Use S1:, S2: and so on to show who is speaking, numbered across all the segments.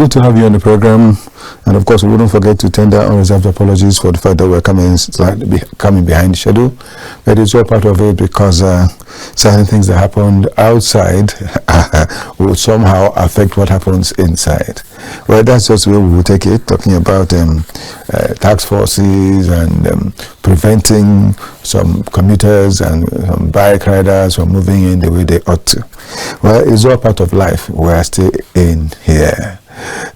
S1: good to have you on the program. And of course, we wouldn't forget to tender unreserved apologies for the fact that we're coming behind schedule. But it's all part of it because certain things that happened outside will somehow affect what happens inside. Well, that's just where we will take it, talking about tax forces and preventing some commuters and some bike riders from moving in the way they ought to. Well, it's all part of life. We're still in here.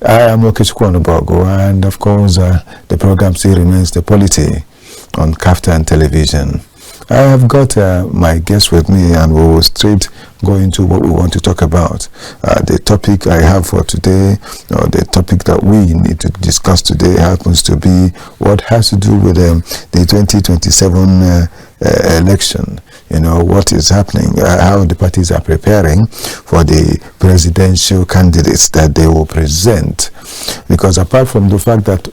S1: I am Okechukwu Onubogu, and of course, the program still remains The Polity on Kaftan Television. I have got my guest with me, and we will straight go into what we want to talk about. The topic I have for today, or the topic that we need to discuss today, happens to be what has to do with the 2027 election. You know, what is happening, how the parties are preparing for the presidential candidates that they will present. Because apart from the fact that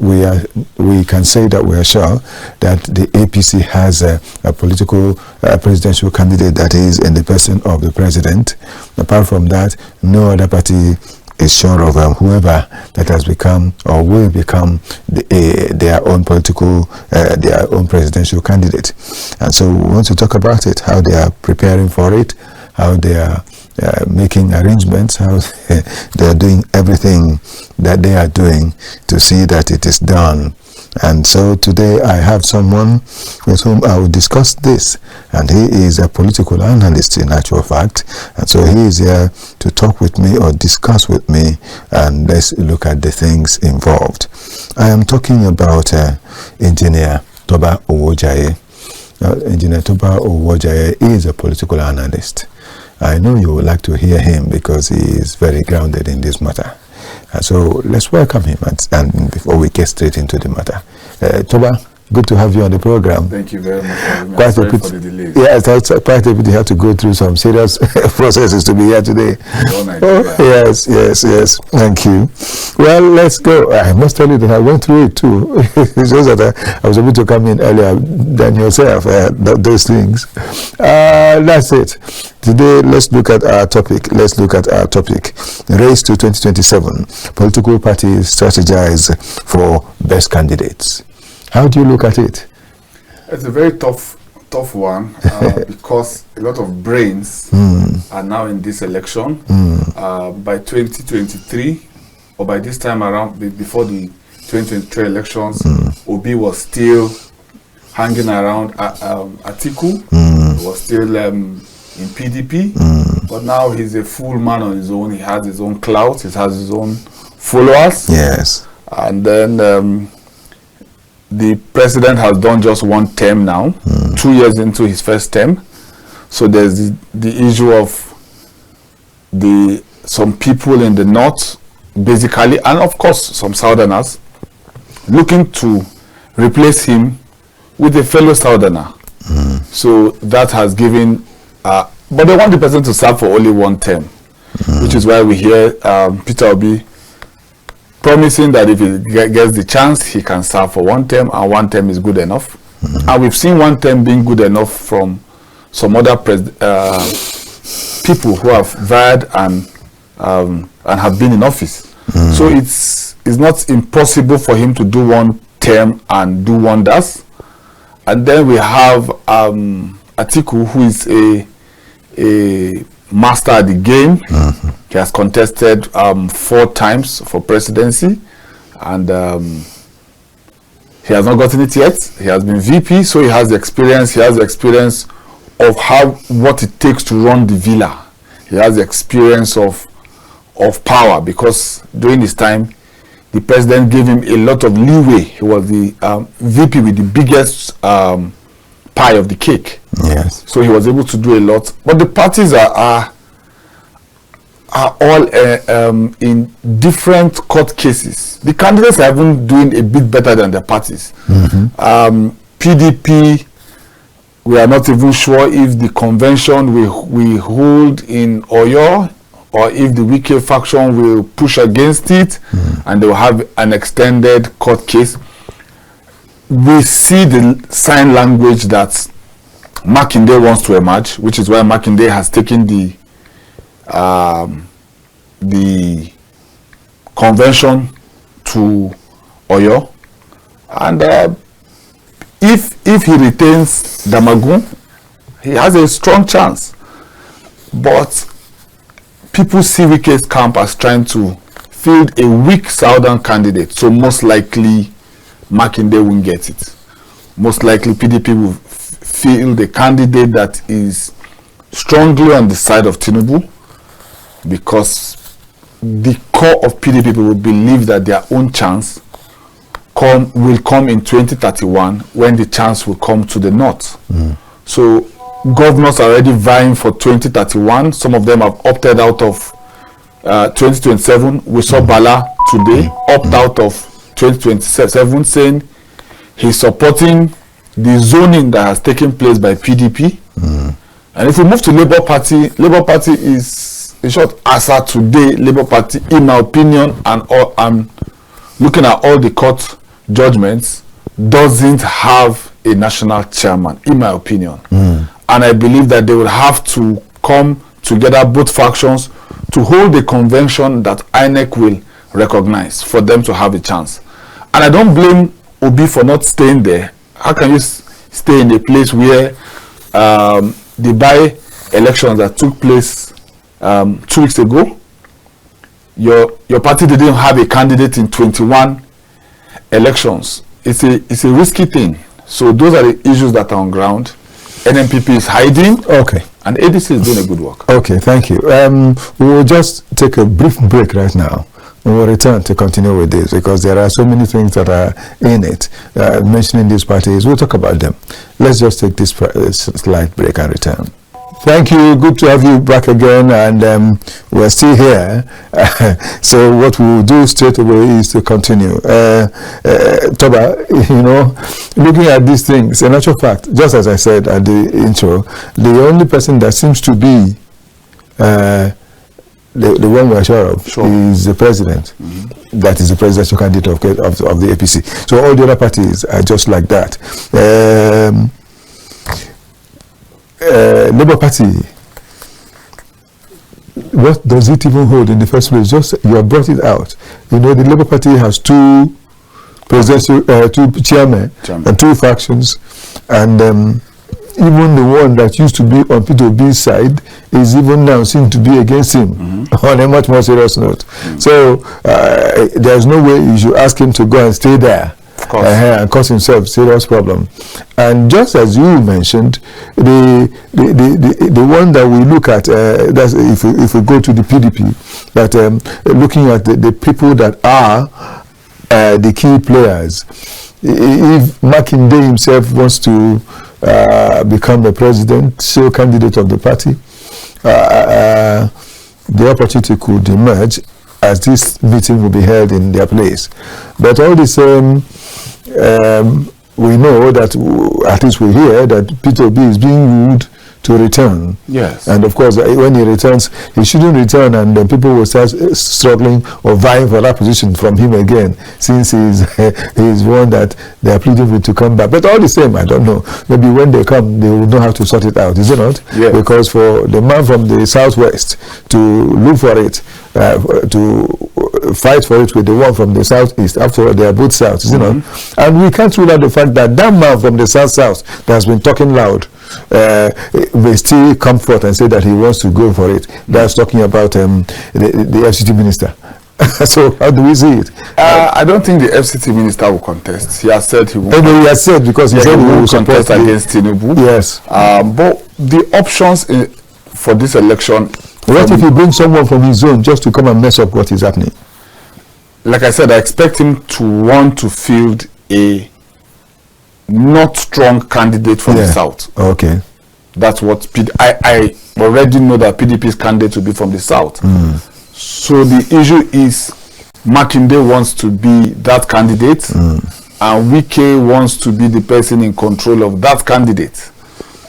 S1: we can say that we are sure that the APC has a political presidential candidate that is in the person of the president, apart from that, no other party is sure of whoever that has become or will become their own political, their own presidential candidate. And so we want to talk about it, how they are preparing for it, how they are making arrangements, how they are doing everything that they are doing to see that it is done. And so today I have someone with whom I will discuss this, and he is a political analyst in actual fact, and so he is here to talk with me or discuss with me, and let's look at the things involved. I am talking about Engineer Toba Owojaiye. Engineer Toba Owojaiye is a political analyst. I know you would like to hear him because he is very grounded in this matter. So let's welcome him, and before we get straight into the matter, Toba, good to have you on the program.
S2: Thank you very much. Sorry for the delay.
S1: Yes, quite a bit. You have to go through some serious processes to be here today. Yes. Thank you. Well, let's go. I must tell you that I went through it too. It's just that I was able to come in earlier than yourself. Those things. That's it. Today, let's look at our topic. Race to 2027. Political parties strategize for best candidates. How do you look at it?
S2: It's a very tough one because a lot of brains are now in this election. By 2023, or by this time around, before the 2023 elections, Obi was still hanging around Atiku, was still in PDP, but now he's a full man on his own. He has his own clout, he has his own followers.
S1: Yes.
S2: And then the president has done just one term now, 2 years into his first term. So there's the issue of some people in the north, basically, and of course some southerners, looking to replace him with a fellow southerner. So that has given, but they want the president to serve for only one term, which is why we hear Peter Obi promising that if he gets the chance, he can serve for one term, and one term is good enough. And we've seen one term being good enough from some other people who have vied and have been in office. So it's not impossible for him to do one term and do wonders. And then we have Atiku, who is a master at the game. He has contested 4 times for presidency, and he has not gotten it yet. He has been VP, so he has the experience. He has the experience of what it takes to run the villa. He has the experience of power, because during his time, the president gave him a lot of leeway. He was the VP with the biggest pie of the cake.
S1: Yes.
S2: So he was able to do a lot. But the parties are all in different court cases. The candidates are even doing a bit better than the parties. PDP, we are not even sure if the convention we hold in Oyo, or if the Wike faction will push against it, and they will have an extended court case. We see the sign language that Makinde wants to emerge, which is why Makinde has taken the convention to Oyo, and if he retains Damagun, he has a strong chance. But people see Wike's camp as trying to field a weak southern candidate, so most likely Makinde won't get it. Most likely PDP will field a candidate that is strongly on the side of Tinubu, because the core of PDP will believe that their own chance will come in 2031, when the chance will come to the north. So governors are already vying for 2031. Some of them have opted out of 2027. We saw Bala today opt out of 2027, saying he's supporting the zoning that has taken place by PDP. And if we move to Labour Party is, in short, as at today, Labour Party, in my opinion, and looking at all the court judgments, doesn't have a national chairman, in my opinion. And I believe that they will have to come together, both factions, to hold a convention that INEC will recognize for them to have a chance. And I don't blame Obi for not staying there. How can you stay in a place where the by-elections that took place 2 weeks ago, your party didn't have a candidate in 21 elections? It's a risky thing. So those are the issues that are on ground. NNPP is hiding.
S1: Okay.
S2: And ADC is doing a good work.
S1: Okay, thank you. We will just take a brief break right now. We will return to continue with this, because there are so many things that are in it. Mentioning these parties, we'll talk about them. Let's just take this slight break and return. Thank you. Good to have you back again, and we're still here. So what we will do straight away is to continue. Toba, looking at these things, in actual fact, just as I said at the intro, the only person that seems to be the one we're sure of is the president. That is the presidential candidate of the APC. So all the other parties are just like that. Labour Party, what does it even hold in the first place? Just you have brought it out. The Labour Party has two chairmen and two factions, and even the one that used to be on P2B's side is even now seen to be against him on a much more serious note. So there's no way you should ask him to go and stay there and cause himself serious problem. And just as you mentioned, the one that we look at, that's if we go to the PDP, that looking at the people that are the key players, if Makinde himself wants to become the president, so candidate of the party, the opportunity could emerge as this meeting will be held in their place. But all the same, we know that, at least we hear that P2B is being wooed to return. Yes. And of course, when he returns, he shouldn't return, and then people will start struggling or vying for that position from him again, since he's one that they are pleading with to come back. But all the same, I don't know. Maybe when they come, they will know how to sort it out, is it not? Yes. Because for the man from the southwest to look for it, to fight for it with the one from the southeast, after all, they are both south, is it not? And we can't rule out the fact that that man from the south that has been talking loud may still come forth and say that he wants to go for it. That's talking about the FCT minister. So how do we see it?
S2: I don't think the FCT minister will contest. He has said he won't.
S1: He has said, because he said he will
S2: contest against Tinubu.
S1: Yes.
S2: But the options for this election.
S1: What if he brings someone from his zone just to come and mess up what is happening?
S2: Like I said, I expect him to want to field a not strong candidate from the south. Okay. That's what I already know that PDP's candidate will be from the south. So the issue is Makinde wants to be that candidate, and Wike wants to be the person in control of that candidate.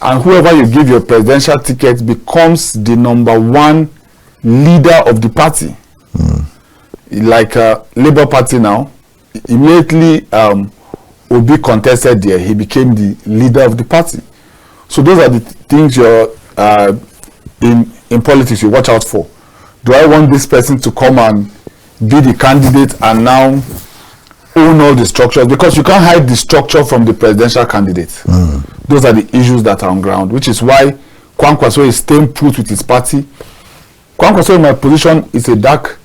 S2: And whoever you give your presidential ticket becomes the #1 leader of the party. Like Labour Party now, immediately Obi contested there, he became the leader of the party. So those are the things you're in politics you watch out for. Do I want this person to come and be the candidate and now own all the structures, because you can't hide the structure from the presidential candidate. Those are the issues that are on ground, which is why Kwankwaso is staying put with his party. Kwankwaso, in my position, is a dark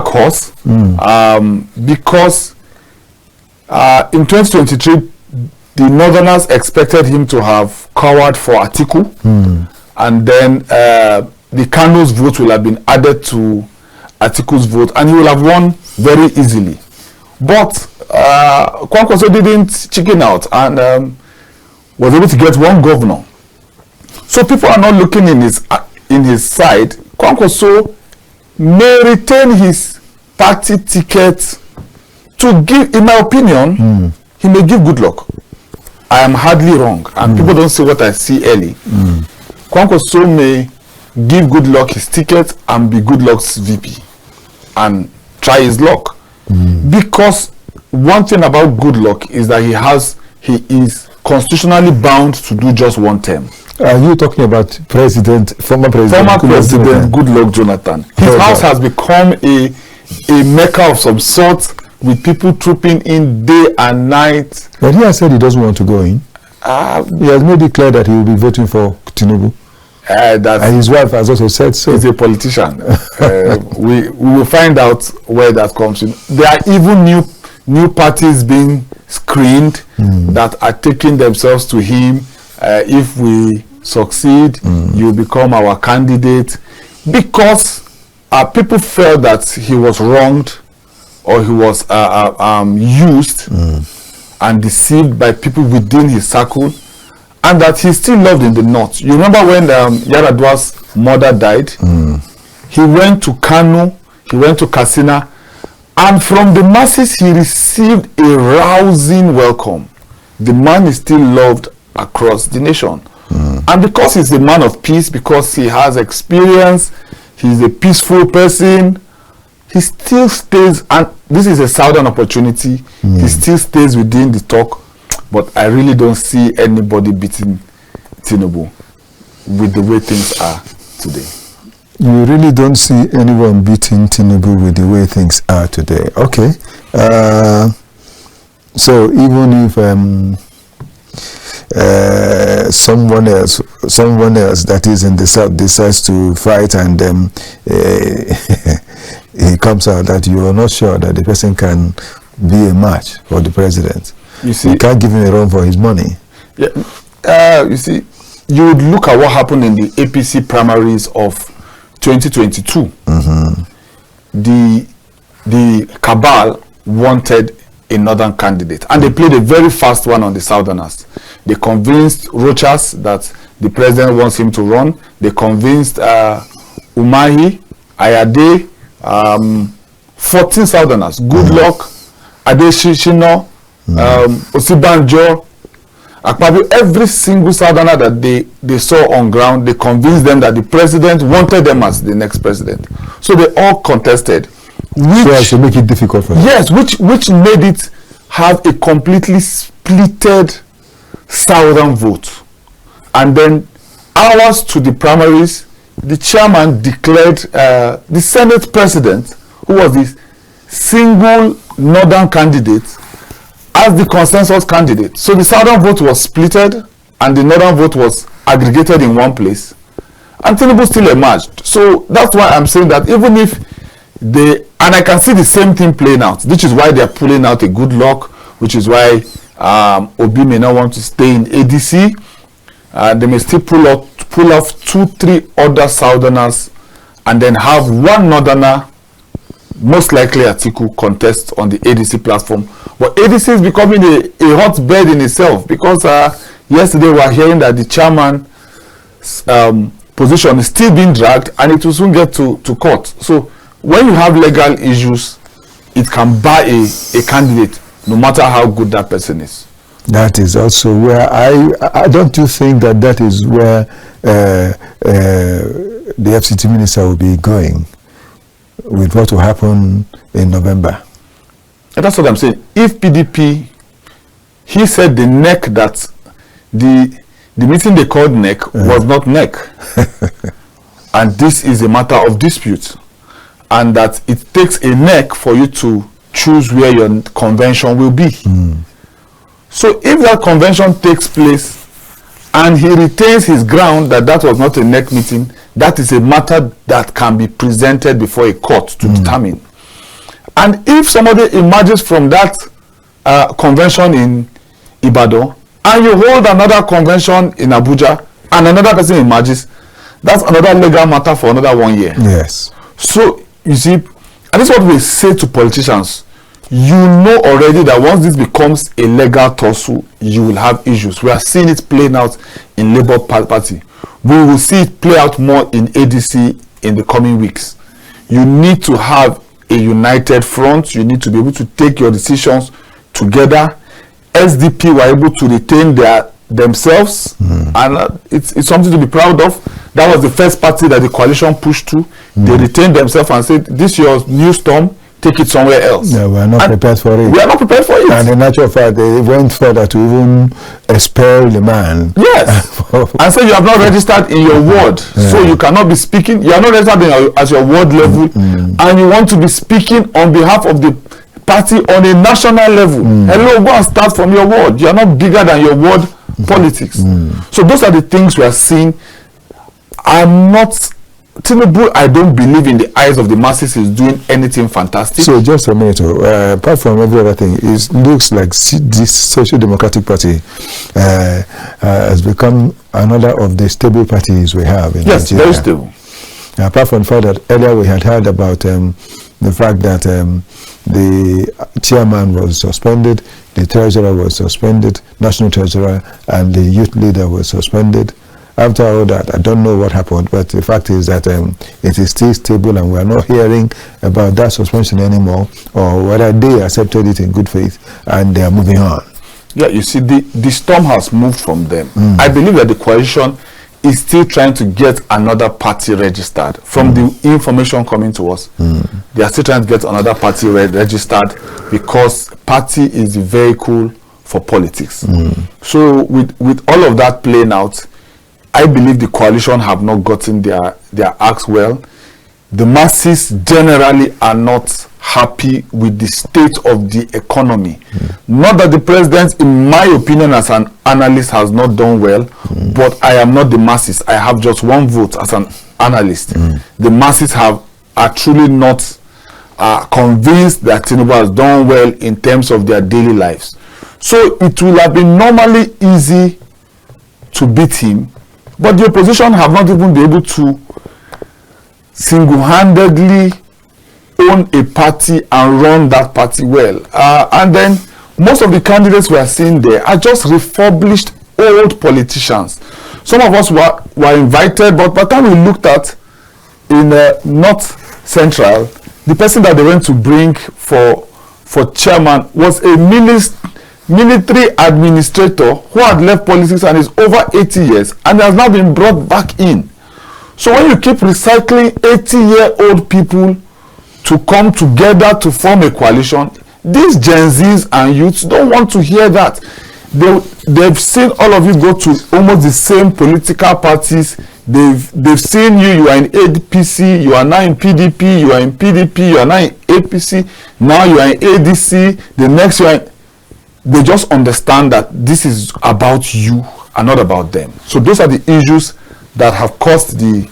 S2: horse, because in 2023 the Northerners expected him to have cowered for Atiku, and then the Kano's vote will have been added to Atiku's vote, and he will have won very easily. But Kwankwaso didn't chicken out and was able to get one governor. So people are not looking in his side. Kwankwaso may retain his party ticket to give, in my opinion, he may give good luck. I am hardly wrong, and people don't see what I see early. Kwankwaso may give good luck his ticket and be good luck's VP and try his luck. Because one thing about good luck is that he is constitutionally bound to do just one term.
S1: Are you talking about former president
S2: Goodluck Jonathan? His house has become a mecca of some sort, with people trooping in day and night.
S1: But he has said he doesn't want to go in. He has made it clear that he will be voting for Tinubu. And his wife has also said so.
S2: He's a politician. We will find out where that comes in. There are even new parties being screened that are taking themselves to him. If we succeed, you become our candidate, because people felt that he was wronged, or he was used and deceived by people within his circle, and that he's still loved in the north. You remember when Yar'Adua's mother died? He went to Kano, he went to Katsina, and from the masses he received a rousing welcome. The man is still loved across the nation. And because he's a man of peace, because he has experience, he's a peaceful person, he still stays, and this is a southern opportunity, he still stays within the talk. But I really don't see anybody beating Tinubu with the way things are today.
S1: You really don't see anyone beating Tinubu with the way things are today. Okay. So even if someone else that is in the south decides to fight, and he comes out that you are not sure that the person can be a match for the president, you see, you can't give him a run for his money.
S2: Yeah, you see, you would look at what happened in the APC primaries of 2022. The cabal wanted a northern candidate, and they played a very fast one on the southerners. They convinced Rochas that the president wants him to run. They convinced Umahi, Ayade, 14 southerners, Goodluck, Adeshishino, Osibanjo, Akpabio, every single southerner that they saw on ground, they convinced them that the president wanted them as the next president. So they all contested.
S1: So as to make it difficult for them.
S2: Yes, which made it have a completely splitted southern vote. And then hours to the primaries, the chairman declared the Senate president, who was the single northern candidate, as the consensus candidate. So the southern vote was splitted and the northern vote was aggregated in one place, and Tinubu still emerged. So that's why I'm saying that even if and I can see the same thing playing out, which is why they're pulling out a good luck, which is why Obi may not want to stay in ADC. They may still pull off 2-3 other southerners, and then have one northerner, most likely Atiku, contest on the ADC platform. But ADC is becoming a hotbed in itself, because yesterday we were hearing that the chairman's position is still being dragged, and it will soon get to court. So when you have legal issues, it can bar a candidate, no matter how good that person is.
S1: That is also where I don't you think that is where the FCT minister will be going with what will happen in November?
S2: And that's what I'm saying. If PDP, he said the neck that the meeting they called neck was not neck. And this is a matter of dispute. and that it takes a neck for you to choose where your convention will be. So if that convention takes place and he retains his ground that that was not a neck meeting, that is a matter that can be presented before a court to determine. And if somebody emerges from that convention in Ibadan and you hold another convention in Abuja and another person emerges, that's another legal matter for another 1 year.
S1: Yes.
S2: So you see, and this is what we say to politicians. You know already that once this becomes a legal tussle, you will have issues. We are seeing it playing out in Labour Party. We will see it play out more in ADC in the coming weeks. You need to have a united front. You need to be able to take your decisions together. SDP were able to retain themselves, and it's something to be proud of. That was the first party that the coalition pushed to. They retained themselves and said, this is your new storm, take it somewhere else.
S1: Yeah, we are not prepared for it.
S2: We are not prepared for it.
S1: And in actual fact, they went further to even expel the man.
S2: Yes. And so you have not registered in your ward. So you cannot be speaking. You are not registered at your ward level. And you want to be speaking on behalf of the party on a national level. Hello, go and start from your ward. You are not bigger than your ward politics. So those are the things we are seeing. Tinubu, I don't believe in the eyes of the masses is doing anything fantastic.
S1: So just a minute, apart from every other thing, it looks like this Social Democratic Party has become another of the stable parties we have in
S2: yes,
S1: Nigeria.
S2: Very stable.
S1: Apart from the fact that earlier we had heard about the fact that the chairman was suspended, the treasurer was suspended, national treasurer and the youth leader was suspended. After all that, I don't know what happened, but the fact is that it is still stable and we are not hearing about that suspension anymore, or whether they accepted it in good faith and they are moving on.
S2: Yeah, you see, the storm has moved from them. I believe that the coalition is still trying to get another party registered. From the information coming to us, they are still trying to get another party registered because party is the vehicle for politics. So with all of that playing out, I believe the coalition have not gotten their acts well. The masses generally are not happy with the state of the economy. Not that the president, in my opinion, as an analyst, has not done well, but I am not the masses. I have just one vote as an analyst. The masses are truly not convinced that Tinubu has done well in terms of their daily lives. So it will have been normally easy to beat him, but the opposition have not even been able to single-handedly own a party and run that party well. And then most of the candidates we are seeing there are just refurbished old politicians. Some of us were invited, but by the time we looked at in North Central, the person that they went to bring for chairman was a military administrator who had left politics and is over 80 years and has now been brought back in. So when you keep recycling 80-year-old people to come together to form a coalition, these Gen Zs and youths don't want to hear that. They've seen all of you go to almost the same political parties. They've seen you are in APC, you are now in PDP, you are in PDP, you are now in APC, now you are in ADC, the next you are in, they just understand that this is about you and not about them. So those are the issues that have caused the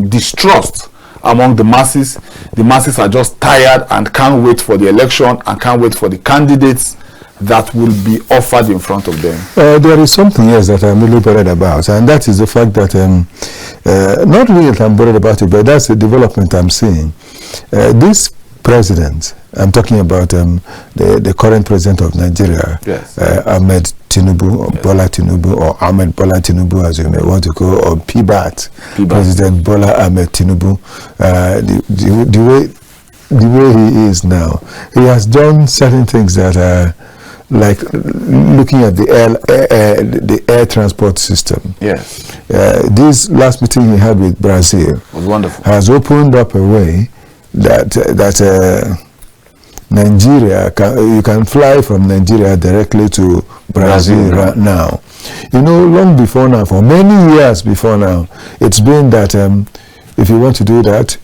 S2: distrust among the masses. The masses are just tired and can't wait for the election and can't wait for the candidates that will be offered in front of them.
S1: There is something else that I'm really worried about, and that is the fact that not really that I'm worried about it, but that's the development I'm seeing. This president, I'm talking about the current president of Nigeria,
S2: yes.
S1: Ahmed Tinubu, or yes. Bola Tinubu, or Ahmed Bola Tinubu, as you may want to call, or PBAT, President Bola Ahmed Tinubu. The way he is now, he has done certain things that are like looking at the air transport system.
S2: Yes.
S1: This last meeting he had with Brazil
S2: was wonderful.
S1: Has opened up a way that Nigeria you can fly from Nigeria directly to Brazil right now. You know, long before now, for many years before now, it's been that if you want to do that,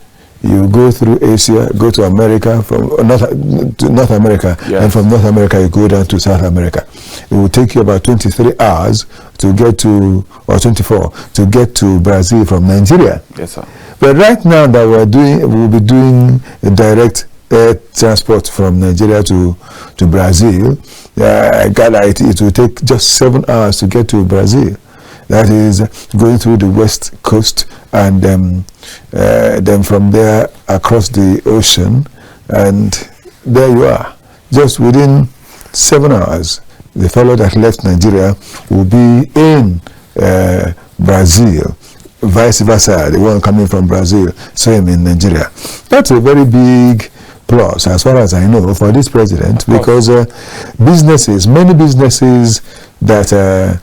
S1: you go through Asia, go to America, from North America, and from North America you go down to South America. It will take you about 23 hours to get to, or 24, to get to Brazil from Nigeria.
S2: Yes, sir.
S1: But right now that we'll be doing a direct air transport from Nigeria to Brazil. It will take just 7 hours to get to Brazil. That is going through the west coast, and then from there across the ocean, and there you are. Just within 7 hours, the fellow that left Nigeria will be in Brazil. Vice versa, the one coming from Brazil, same in Nigeria. That's a very big plus, as far as I know, for this president, because many businesses that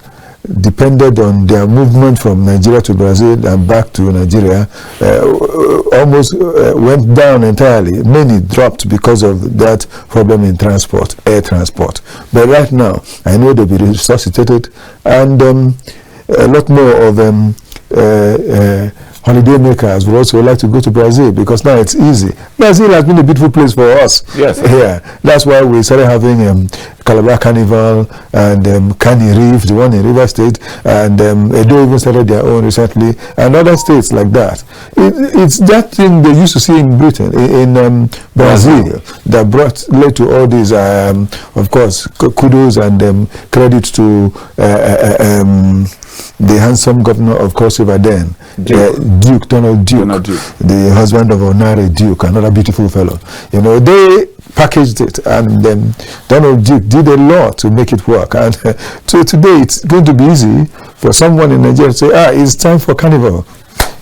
S1: depended on their movement from Nigeria to Brazil and back to Nigeria almost went down entirely. Many dropped because of that problem in transport, air transport. But right now, I know they'll be resuscitated, and a lot more of holiday makers would also like to go to Brazil, because now it's easy. Brazil has been a beautiful place for us.
S2: Yes.
S1: Yeah. That's why we started having Calabar Carnival and Cani Reef, the one in River State, and Edo even started their own recently, and other states like that. It's that thing they used to see in Britain, in Brazil, that led to all these, of course, kudos and credit to the handsome governor of Cross River then, Donald Duke, the husband of Onare Duke, another beautiful fellow. You know, they packaged it, and Donald Duke did a lot to make it work. And so today it's going to be easy for someone in Nigeria to say, it's time for carnival.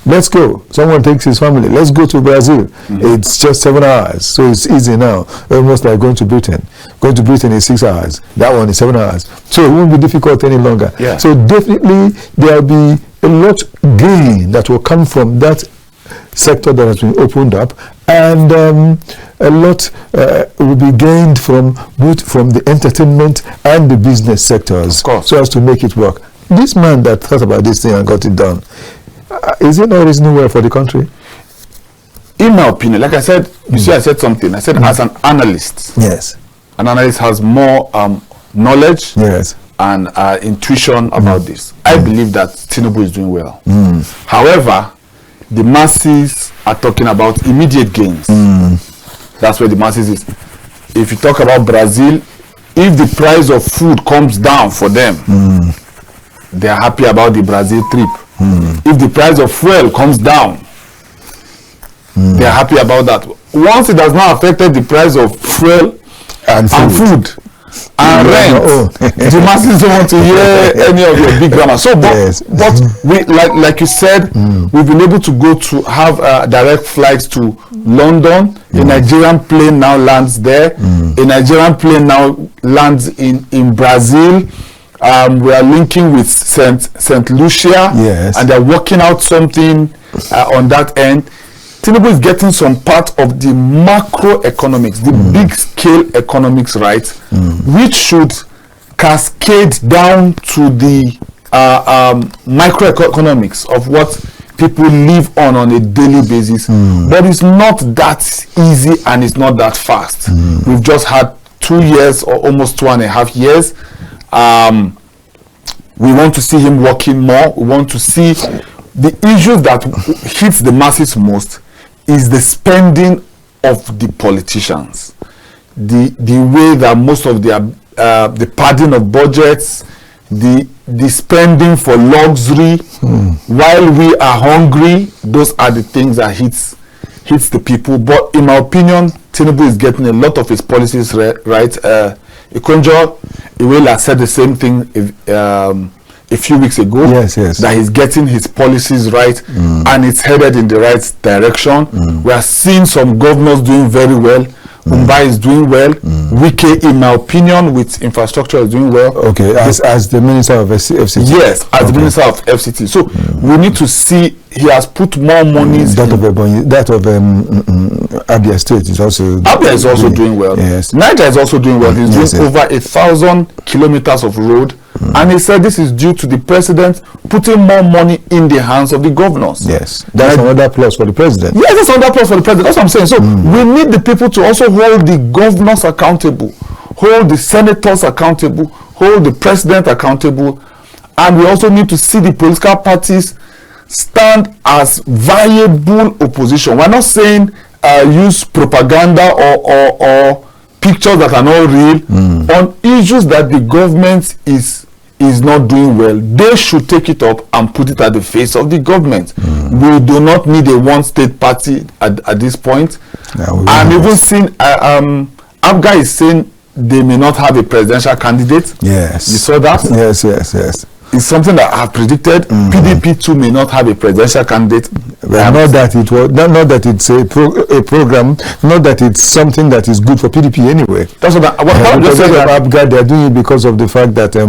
S1: Let's go. Someone takes his family. Let's go to Brazil. It's just 7 hours. So it's easy now. Almost like going to Britain. Going to Britain is 6 hours. That one is 7 hours. So it won't be difficult any longer.
S2: Yeah.
S1: So definitely there will be a lot gain that will come from that sector that has been opened up, and a lot will be gained from both from the entertainment and the business sectors, so as to make it work. This man that thought about this thing and got it done, is it not reasonable well for the country?
S2: In my opinion, like I said, you see, I said something. I said, as an analyst,
S1: yes,
S2: an analyst has more knowledge,
S1: yes,
S2: and intuition about this. I believe that Tinubu is doing well. However, the masses are talking about immediate gains. That's where the masses is. If you talk about Brazil, if the price of food comes down for them, they are happy about the Brazil trip. If the price of fuel comes down, they are happy about that. Once it has not affected the price of fuel and food and rent, the masses don't want to hear any of your big grammar. So, but we, like you said, we've been able to go to have direct flights to London. A Nigerian plane now lands there. A Nigerian plane now lands in Brazil. We are linking with Saint Lucia, and they're working out something on that end. Tinubu is getting some part of the macroeconomics, the big scale economics, right, which should cascade down to the microeconomics of what people live on a daily basis. But it's not that easy, and it's not that fast. We've just had 2 years, or almost 2.5 years. We want to see him working more. We want to see the issue that hits the masses most is the spending of the politicians, the way that most of their the padding of budgets, the spending for luxury while we are hungry. Those are the things that hits the people. But in my opinion, Tinubu is getting a lot of his policies right. Ikonjo Iweala said the same thing a few weeks ago, that he's getting his policies right, and it's headed in the right direction. We are seeing some governors doing very well. Mumbai is doing well. Wike, in my opinion, with infrastructure is doing well. Okay,
S1: as the Minister of FCT.
S2: Yes, as the Minister of FCT. So we need to see, he has put more money.
S1: That of Abia State is also.
S2: Abia is also doing well.
S1: Yes.
S2: Niger is also doing well. He's doing over 1,000 kilometers of road And he said this is due to the president putting more money in the hands of the governors.
S1: Yes, that's another plus for the president.
S2: Yes, that's another plus for the president. That's what I'm saying. So we need the people to also hold the governors accountable, hold the senators accountable, hold the president accountable, and we also need to see the political parties stand as viable opposition. We're not saying use propaganda or pictures that are not real on issues that the government is not doing well. They should take it up and put it at the face of the government. We do not need a one-state party at this point. And even seen Abga is saying they may not have a presidential candidate.
S1: Yes,
S2: you saw that.
S1: Yes.
S2: It's something that I have predicted. PDP too may not have a presidential candidate.
S1: Well, not that it was not that it's a program, not that it's something that is good for PDP anyway.
S2: That's what I'm just saying.
S1: They are doing it because of the fact that they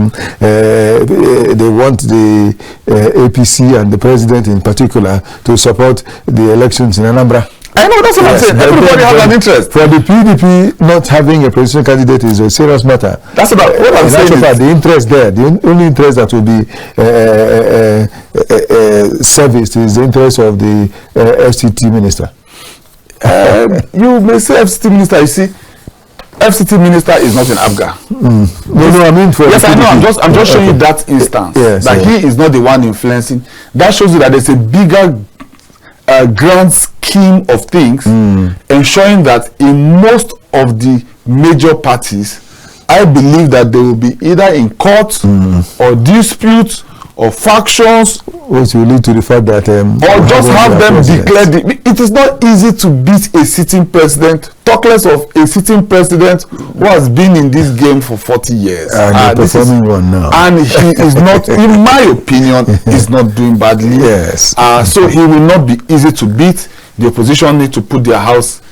S1: want the APC and the president in particular to support the elections in Anambra.
S2: I know, that's what I'm saying. Everybody has an interest.
S1: For the PDP, not having a presidential candidate is a serious matter.
S2: That's what I'm saying.
S1: The interest there, the only interest that will be serviced is the interest of the FCT minister.
S2: You may say FCT minister. You see, FCT minister is not in Abga.
S1: No, I mean for
S2: yes, I know. I'm just showing you that instance that he is not the one influencing. That shows you that there's a bigger grand scheme of things, ensuring that in most of the major parties, I believe that they will be either in court or disputes or factions,
S1: which will lead to the fact that
S2: or just have them declare. It is not easy to beat a sitting president. Talk less of a sitting president who has been in this game for 40 years.
S1: Performing one now.
S2: And he is not, in my opinion, is not doing badly.
S1: Yes.
S2: So he will not be easy to beat. The opposition need to put their house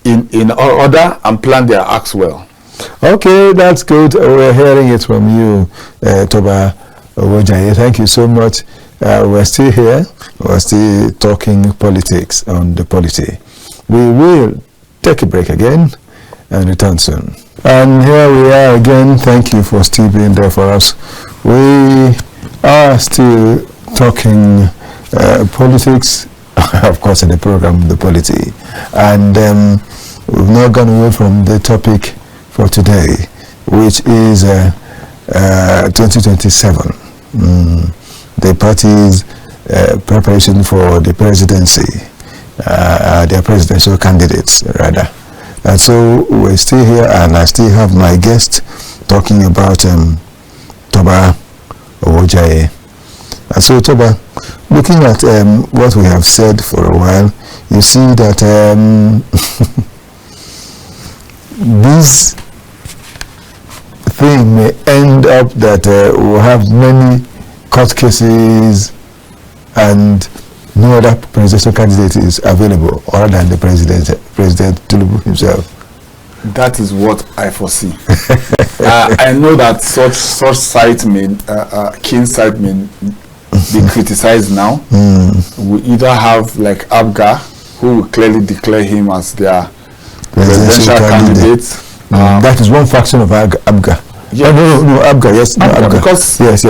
S2: in order and plan their acts well. Okay, that's good. We're hearing it from you, Toba Owojaiye. Thank you so much. We're still here. We're still talking politics on the polity. We will take a break again and return soon. And here we are again. Thank you for still being there for us. We are still talking politics, of course, in the program, the polity. And we've not gone away from the topic for today, which is 2027. The party's preparation for the presidency, their presidential candidates, rather. And so we're still here, and I still have my guest talking about Toba Owojaiye. And so, Toba, looking at what we have said for a while, you see that this thing may end up that we'll have many court cases and no other presidential candidate is available other than the President Tinubu himself. That is what I foresee. I know that such sight may, keen sight may be criticized now. We either have like Abga, who will clearly declare him as their presidential candidate. That is one faction of Abga. Yes. No, Abga, yes. Abga. Because yes.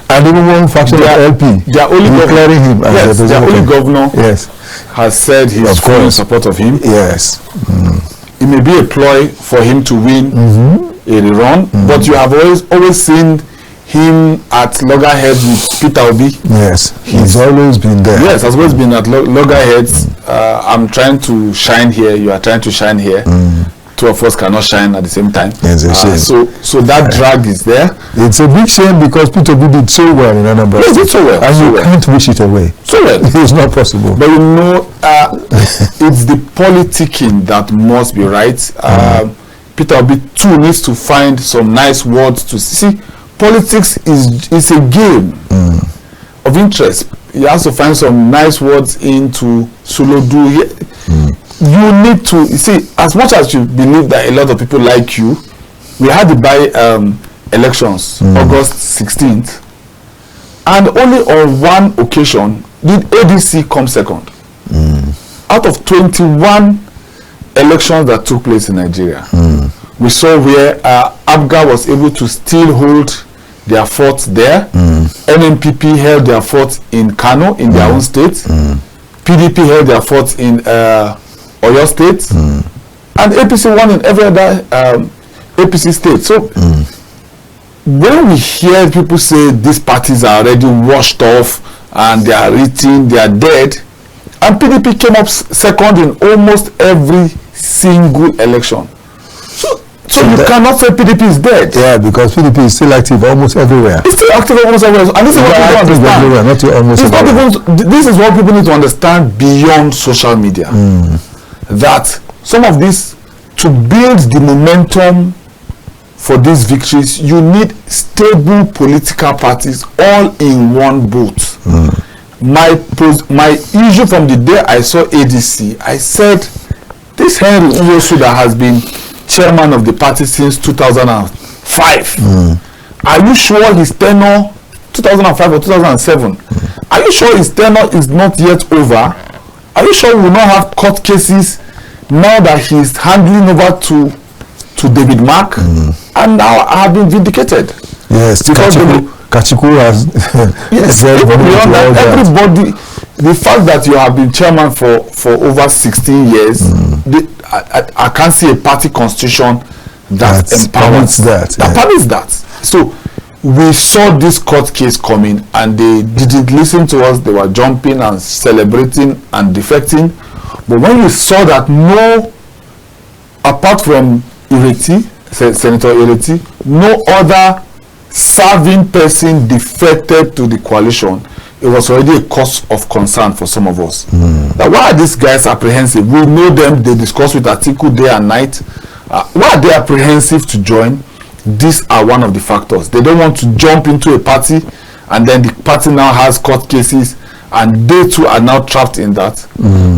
S2: And even one faction of LP. Their only declaring him as the only governor has said he is fully in support of him. Yes. It may be a ploy for him to win a rerun, but you have always seen him at loggerheads with Peter Obi. Yes, he's always been there. Yes, has always been at loggerheads. I'm trying to shine here, you are trying to shine here. Two of us cannot shine at the same time. Yes, so that drag is there. It's a big shame because Peter Obi did so well in Anambra. Yes, did so well. And you can't wish it away. So well. It's not possible. But you know, it's the politicking that must be right. Peter Obi too needs to find some nice words to see. Politics is a game of interest. You have to find some nice words into Solodu. You need to, you see, as much as you believe that a lot of people like you, we had the by-elections, August 16th, and only on one occasion did ADC come second. Out of 21 elections that took place in Nigeria, we saw where Abga was able to still hold their forts there. NNPP held their forts in Kano, in their own state. PDP held their forts in Oyo State. And APC won in every other APC state. So when we hear people say these parties are already washed off and they are written, they are dead, and PDP came up second in almost every single election. So you cannot say PDP is dead.
S1: Yeah, because PDP is still active almost everywhere.
S2: It's still active almost everywhere. And this is what people understand. This is what people need to understand beyond social media. That some of this, to build the momentum for these victories, you need stable political parties all in one boat. My issue from the day I saw ADC, I said, this Henry Nwosu that has been chairman of the party since 2005, are you sure his tenure, 2005 or 2007, are you sure his tenure is not yet over? Are you sure we will not have court cases now that he's handing over to David Mark? And now I have been vindicated.
S1: Yes, because Okechukwu has
S2: yes, even beyond that, everybody, the fact that you have been chairman for over 16 years, I can't see a party constitution that empowers
S1: that.
S2: Permits that. So we saw this court case coming and they didn't listen to us. They were jumping and celebrating and defecting. But when we saw that no, apart from Ireti, Senator Ireti, no other serving person defected to the coalition, it was already a cause of concern for some of us. That why are these guys apprehensive? We know them, they discuss with Atiku day and night. Why are they apprehensive to join? These are one of the factors. They don't want to jump into a party and then the party now has court cases and they too are now trapped in that.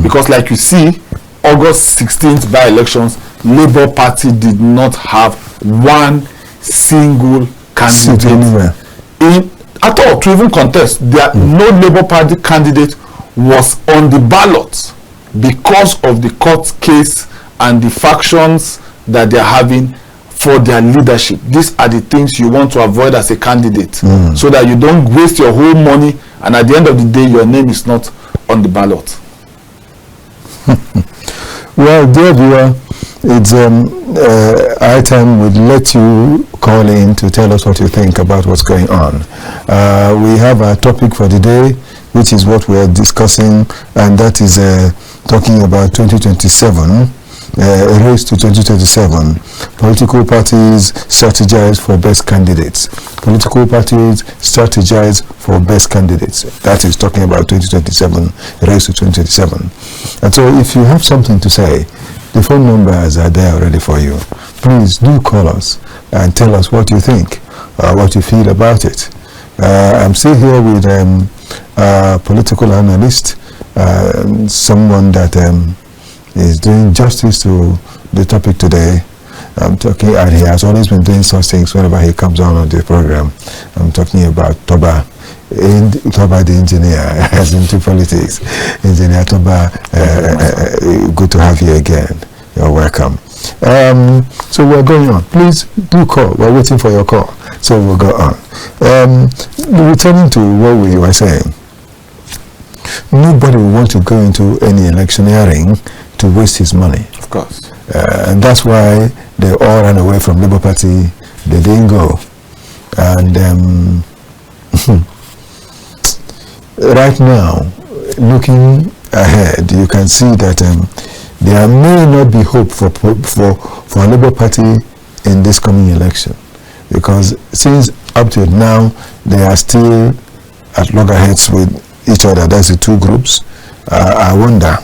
S2: Because like you see, August 16th by-elections, Labour Party did not have one single candidate at all to even contest. No Labour Party candidate was on the ballot because of the court case and the factions that they are having for their leadership. These are the things you want to avoid as a candidate, so that you don't waste your whole money and at the end of the day your name is not on the ballot.
S1: Well, dear viewer, it's high time we'd let you call in to tell us what you think about what's going on. We have a topic for the day, which is what we're discussing, and that is talking about 2027, race to 2027. Political parties strategize for best candidates. Political parties strategize for best candidates. That is talking about 2027, race to 2027. And so if you have something to say, the phone numbers are there already for you. Please do call us and tell us what you think, what you feel about it. I'm still here with a political analyst, someone that is doing justice to the topic today. I'm talking, and he has always been doing such things whenever he comes on the program. I'm talking about Toba the engineer, as into politics. Engineer Toba, good to have you again. You're welcome. So we're going on. Please do call. We're waiting for your call. So we'll go on. Returning to what we were saying, nobody will want to go into any electioneering to waste his money.
S2: Of course.
S1: And that's why they all ran away from Labour Party. They didn't go. And right now, looking ahead, you can see that there may not be hope for a Labour Party in this coming election, because since up to now they are still at loggerheads with each other. That's the two groups. I wonder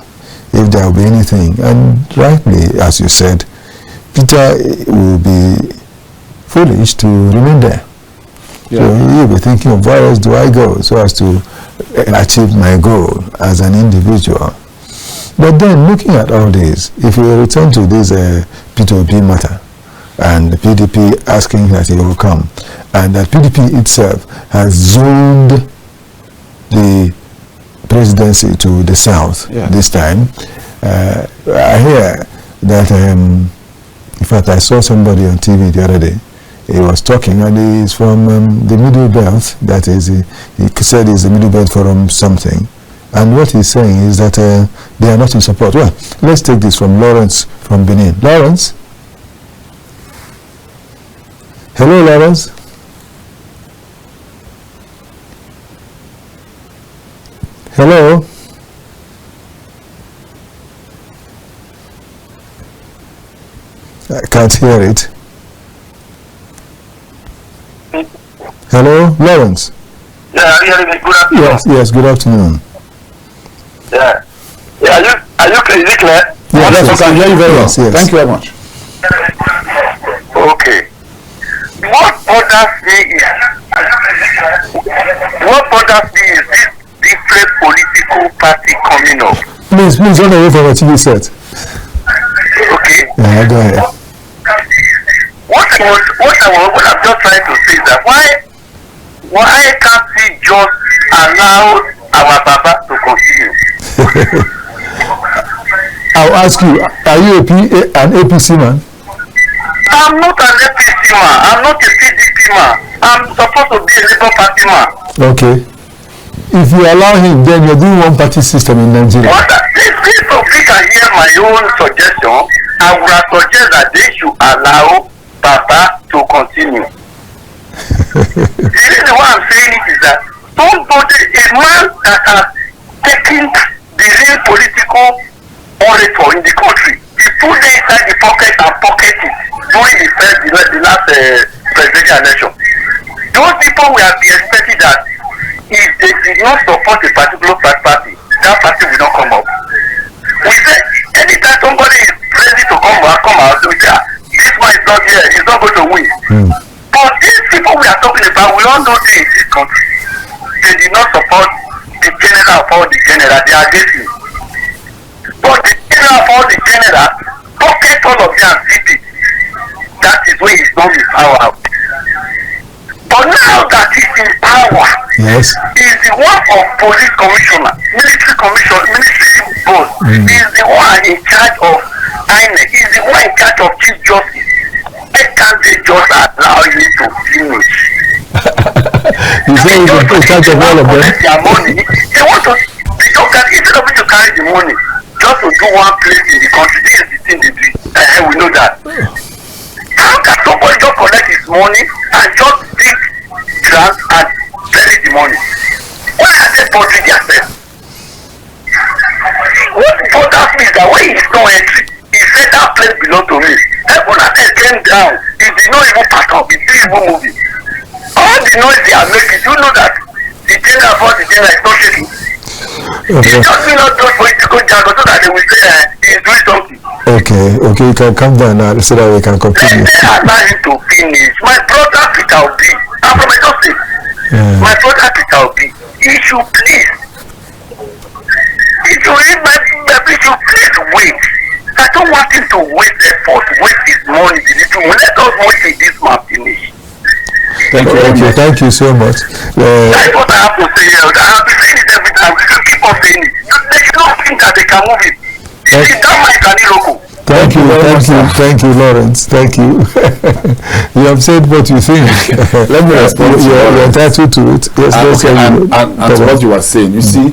S1: if there will be anything. And rightly, as you said, Peter will be foolish to remain there. Yeah. So he'll be thinking of where else do I go so as to achieve my goal as an individual. But then looking at all this, if we return to this P2P matter and the PDP asking that he will come, and that PDP itself has zoned the presidency to the south this time, I hear that, in fact, I saw somebody on TV the other day, he was talking, and he's from the Middle Belt. That is, he said he's the Middle Belt Forum something. And what he's saying is that they are not in support. Well, let's take this from Lawrence from Benin. Lawrence? Hello, Lawrence? Hello? I can't hear it. Hello, Lawrence?
S3: Yeah, good afternoon.
S1: Yes, good afternoon.
S3: Yeah. Are you clear? Is it clear?
S2: Yes, I can hear you very well.
S1: Yes.
S2: Thank you very much.
S3: Okay. What bothers me is this different political party coming up.
S1: Please run away from the TV set.
S3: Okay.
S1: Yeah, go ahead.
S3: What I'm just trying to say is that why can't we just allow our Baba to continue?
S1: I'll ask you, are you an APC man?
S3: I'm not an APC man. I'm not a PDP man. I'm supposed to be a Labour Party man.
S1: Okay. If you allow him, then you're doing one party system in Nigeria.
S3: If we can hear my own suggestion, I would have suggested that they should allow Papa to continue. The reason why I'm saying it is that a man that has taken the real political orator in the country, he put it inside the pocket and pocket it during the last presidential election. Those people will have been expecting that if they did not support a particular party, that party will not come up. We say anytime somebody is ready to come out, we say this one is not here, he's not going to win. But these people we are talking about, we all know they in this country. They did not support the general of all the general, they are against him. But the general of all the general, pocket all of them and zip it. That is when he's done his power out. But now that he's in power,
S1: Yes.
S3: he's the one of police commissioner, military boss. He's the one in charge of INEC. He's the one in charge of chief justice. Why can't they just allow you to finish?
S1: You say he's in charge of all of them.
S3: Their money. They want to, instead of you to carry the money, just to do one place in the country, this is the thing they do. We know that. How can somebody just collect his money and just take grants and bury the money? Why are they bothering themselves? What bothers me is that when he saw entry, he said that place belongs to me. Heaven and earth came down. He did not even pack up. He didn't even move it. All the noise they are making, you know that the general for the general is not shaking. He just will not do political jargon so that they will say he is doing something.
S1: Okay, you can come down now so that we can continue.
S3: Let them allow him to finish. My brother Peter Obi, I'm from Edo State. My brother Peter Obi, he should please. He should please wait. I don't want him to waste effort, waste his money. Let us wait till this man finish.
S1: Thank you so much.
S3: That's what I have to say. I have been saying it every time. We can keep on saying it. They should not think that they can move it. That man is an iroko.
S1: Thank you, Lawrence. Thank you. You have said what you think.
S2: Let me respond.
S1: You're entitled to it. Yes,
S2: and to what you were saying, you see,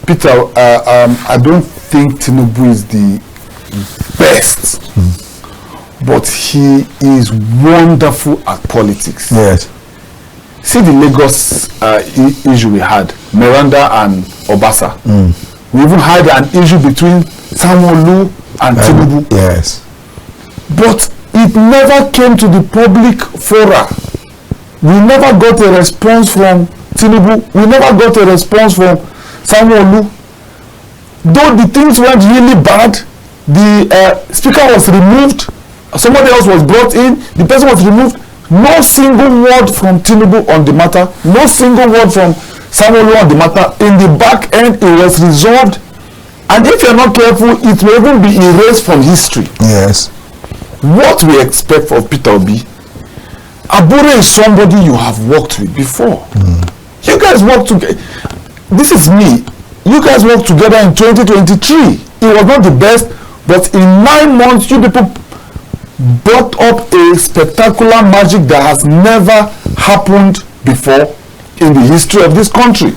S2: Peter, I don't think Tinubu is the best, but he is wonderful at politics.
S1: Yes.
S2: See the Lagos issue we had, Miranda and Obasa. We even had an issue between Sanwo-Olu and Tinubu.
S1: Yes.
S2: But it never came to the public fora. We never got a response from Tinubu. We never got a response from Sanwo-Olu. Though the things went really bad, the speaker was removed, somebody else was brought in, the person was removed. No single word from Tinubu on the matter, no single word from Sanwo-Olu on the matter. In the back end, it was resolved. And if you're not careful, it will even be erased from history.
S1: Yes.
S2: What we expect of Peter Obi, Abure is somebody you have worked with before. You guys worked together. This is me. You guys worked together in 2023. It was not the best, but in 9 months, you people brought up a spectacular magic that has never happened before in the history of this country.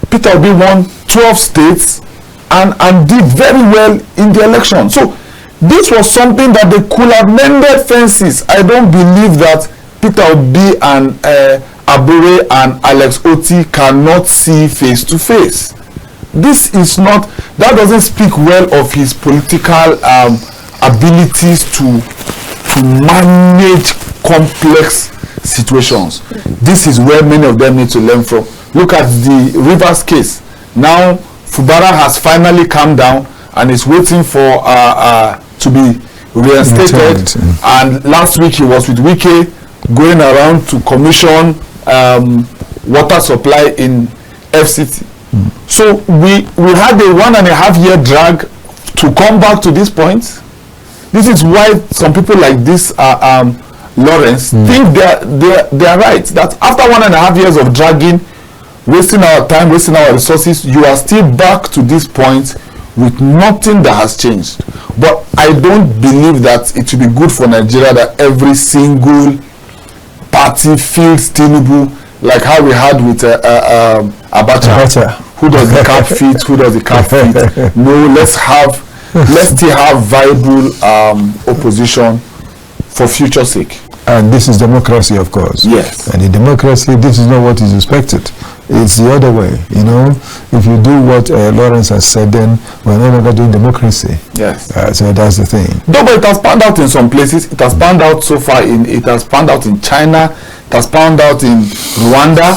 S2: Peter Obi won 12 states and did very well in the election. So this was something that they could have mended fences. I don't believe that Peter Obi and Abure and Alex Oti cannot see face to face. This is not, that doesn't speak well of his political abilities to manage complex situations. This is where many of them need to learn from. Look at the Rivers case. Now Fubara has finally calmed down and is waiting for to be reinstated. And last week he was with Wike going around to commission water supply in FCT. So we had a 1.5 year drag to come back to this point. This is why some people like this Lawrence think they are right, that after 1.5 years of dragging, wasting our time, wasting our resources, you are still back to this point with nothing that has changed. But I don't believe that it will be good for Nigeria that every single party feels Tinubu, like how we had with Abacha. Who does the cap fit? Who does the cap fit? No, let's still have viable opposition for future sake.
S1: And this is democracy, of course.
S2: Yes.
S1: And in democracy, this is not what is expected. It's the other way. You know, if you do what Lawrence has said, then we're no longer doing democracy.
S2: Yes.
S1: So that's the thing.
S2: No, but it has panned out in some places. It has panned out so far it has panned out in China. It has panned out in Rwanda.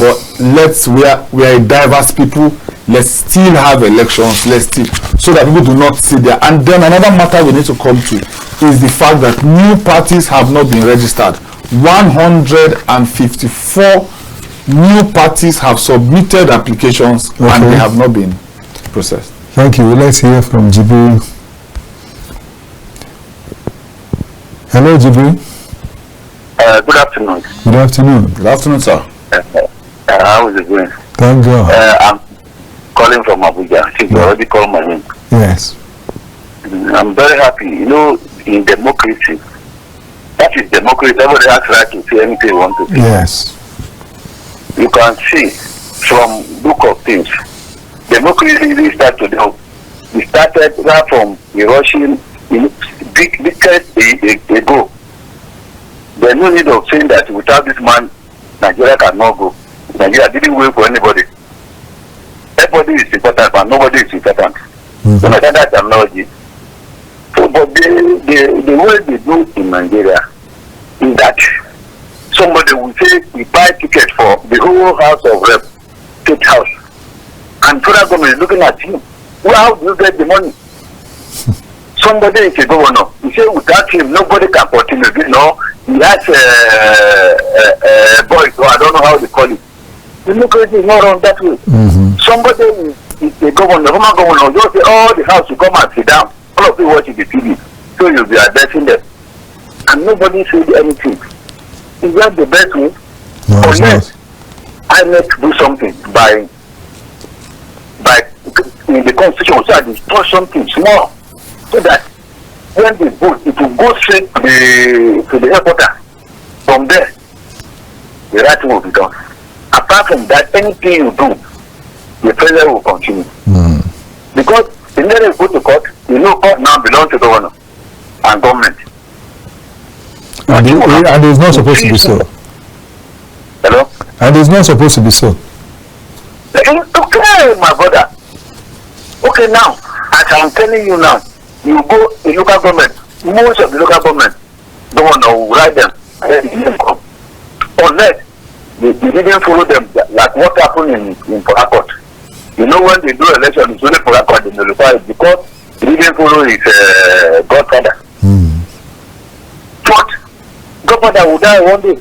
S2: But we are a diverse people. Let's still have elections. So that people do not sit there. And then another matter we need to come to is the fact that new parties have not been registered. 154 new parties have submitted applications and they have not been processed.
S1: Thank you. Let's hear from Jibril. Hello, Jibril.
S3: Good afternoon.
S1: Good afternoon.
S2: Good afternoon, sir.
S3: How is it going?
S1: Thank God.
S3: I'm calling from Abuja. I think you already called my name.
S1: Yes.
S3: I'm very happy. You know, in democracy, that is democracy. Everybody has right to say anything they want to say.
S1: Yes.
S3: You can see from book of things, democracy we started right from the Russian decades ago. There's no need of saying that without this man, Nigeria cannot go. Nigeria didn't wait for anybody. Everybody is important, but nobody is important. So I that analogy. So, but the way they do in Nigeria is that somebody will say we buy ticket for the whole House of Rep, state house, and federal government is looking at you. Well, how do you get the money? Somebody is a governor. He said without him nobody can continue. You know, he has a boy, so I don't know how they call it. Democracy is not run that way. Somebody is a governor, former governor, just say all the house will come and sit down. All of you watching the TV, so you'll be addressing them, and nobody said anything. Is that the best way?
S1: No,
S3: unless I need to do something by in the constitution, so I destroy something small, so that when they vote, it will go straight to the headquarters. From there, the right thing will be done. Apart from that, anything you do, the president will continue. Because if they go to court, you know court now belongs to the governor and government.
S1: And it's not supposed to be so.
S3: Hello?
S1: And it's not supposed to be so.
S3: Okay, my brother. Okay, now, as I'm telling you now, you go in local government, most of the local government, governor will write them, and then they didn't come. Unless they didn't follow them, like what happened in Port Harcourt. You know, when they do election, it's only Port Harcourt they notify it because he didn't follow his godfather. But godfather will die one day,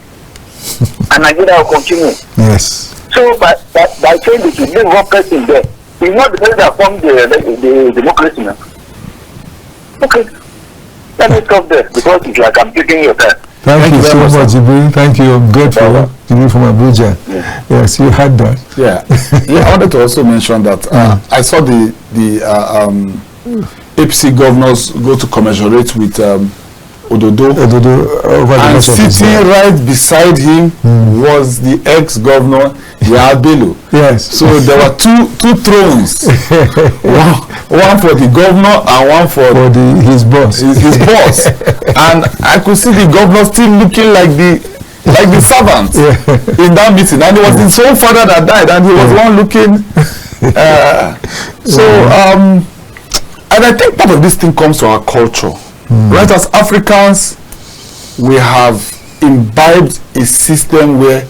S3: and Nigeria will continue.
S1: Yes.
S3: So by saying that you leave one person there, it's not the person that formed the democracy now. Okay, let me stop there because it's like I'm taking your time.
S1: Thank you so much, Jibril. Thank you. I'm grateful. Jibril from Abuja. Yeah. Yes, you had that.
S2: Yeah. I wanted to also mention that I saw the APC governors go to commiserate with Ododo, and sitting right beside him was the ex-governor Yahya Bello.
S1: Yes.
S2: So there were two thrones, one for the governor and one for
S1: his boss.
S2: His boss. And I could see the governor still looking like the servant in that meeting, and it was his own father that died, and he was one looking. And I think part of this thing comes to our culture. Right, as Africans, we have imbibed a system where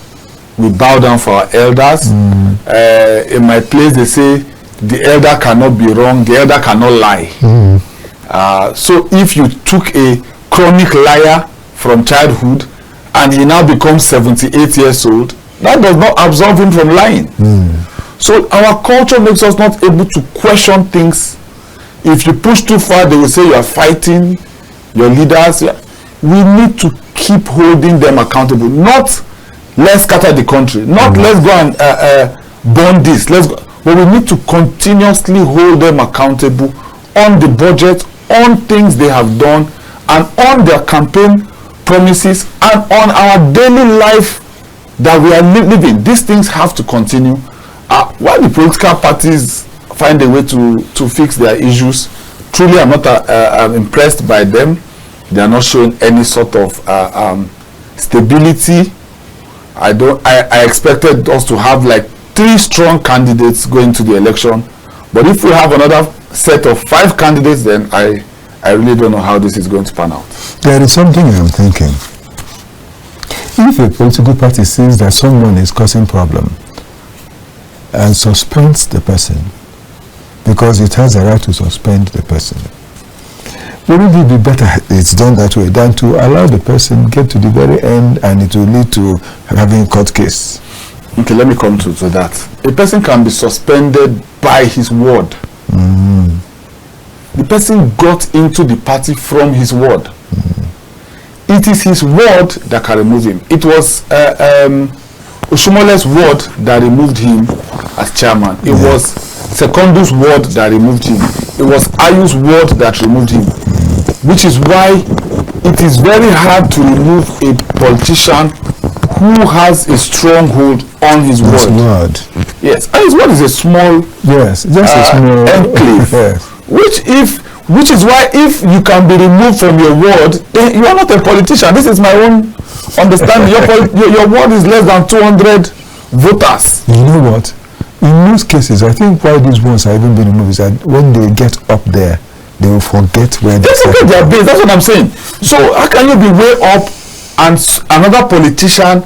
S2: we bow down for our elders. In my place, they say the elder cannot be wrong, the elder cannot lie. So if you took a chronic liar from childhood and he now becomes 78 years old, that does not absolve him from lying. So our culture makes us not able to question things. If you push too far, they will say you are fighting your leaders. We need to keep holding them accountable. Not let's scatter the country. Not let's go and burn this. But we need to continuously hold them accountable on the budget, on things they have done, and on their campaign promises, and on our daily life that we are living. These things have to continue. While the political parties find a way to fix their issues, truly I'm not impressed by them. They are not showing any sort of stability. I expected us to have like 3 strong candidates going to the election, but if we have another set of 5 candidates, then I really don't know how this is going to pan out.
S1: There is something I'm thinking. If a political party sees that someone is causing problem and suspends the person, because it has a right to suspend the person, wouldn't it be better it's done that way than to allow the person get to the very end and it will lead to having a court case?
S2: Okay, let me come to that. A person can be suspended by his word. The person got into the party from his word. It is his word that can remove him. It was Oshumole's word that removed him as chairman. It was Secondo's word that removed him. It was Ayu's word that removed him. Which is why it is very hard to remove a politician who has a stronghold on his word. Yes, and his word is a small
S1: just a small
S2: enclave. Which is why if you can be removed from your ward, then you are not a politician. This is my own understanding. Your ward is less than 200 voters.
S1: You know what? In most cases, I think why these ones are even being removed is that when they get up there, they will forget where they
S2: forget their base. That's what I'm saying. So how can you be way up and another politician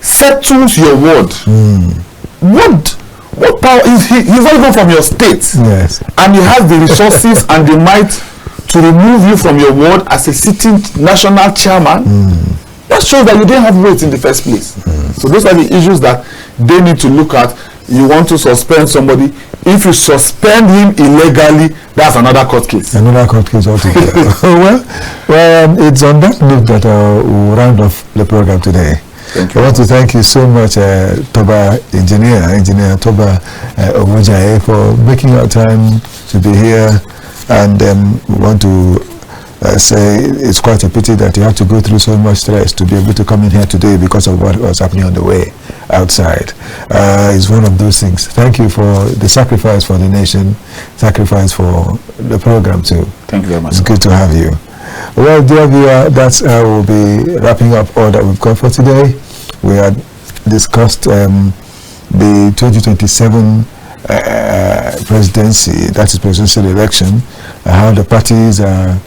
S2: settles your ward? What power is he? He's not even from your state.
S1: Yes. And
S2: he has the resources and the might to remove you from your ward as a sitting national chairman. That shows that you didn't have weight in the first place. So those are the issues that they need to look at. You want to suspend somebody. If you suspend him illegally, that's another court case.
S1: Another court case altogether. well, it's on that note that we'll round off the program today.
S2: Thank you.
S1: I want to thank you so much, Engineer Toba Owojaiye, for making our time to be here. And we want to say it's quite a pity that you have to go through so much stress to be able to come in here today because of what was happening on the way outside. It's one of those things. Thank you for the sacrifice for the nation, sacrifice for the program too.
S2: Thank you very much.
S1: It's good to have you. Well, dear viewer, that's how we'll be wrapping up all that we've got for today. We had discussed the 2027 presidency, that is presidential election, how the parties are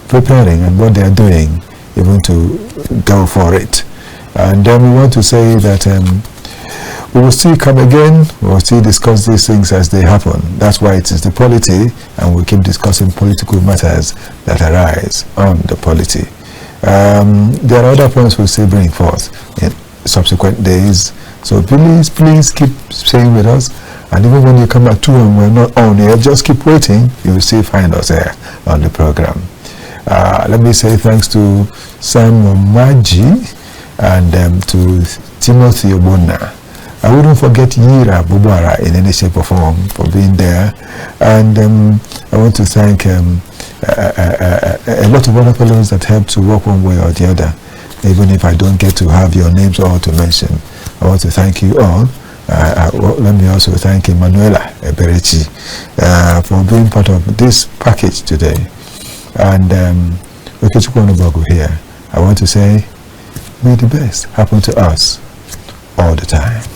S1: preparing and what they are doing even to go for it. And then we want to say that we will still come again, we will still discuss these things as they happen. That's why it is the polity, and we'll keep discussing political matters that arise on the polity. There are other points we'll still bring forth in subsequent days. So please keep staying with us. And even when you come at 2 and we're not on here, just keep waiting. You will still find us there on the program. Let me say thanks to Sam Omaji and to Timothy Obona. I wouldn't forget Yira Bubara in any shape or form for being there. And I want to thank a lot of other fellows that help to work one way or the other. Even if I don't get to have your names all to mention, I want to thank you all. Let me also thank Emanuela Eberechi for being part of this package today. And Okechukwu Onubogu here. I want to say, may the best happen to us all the time.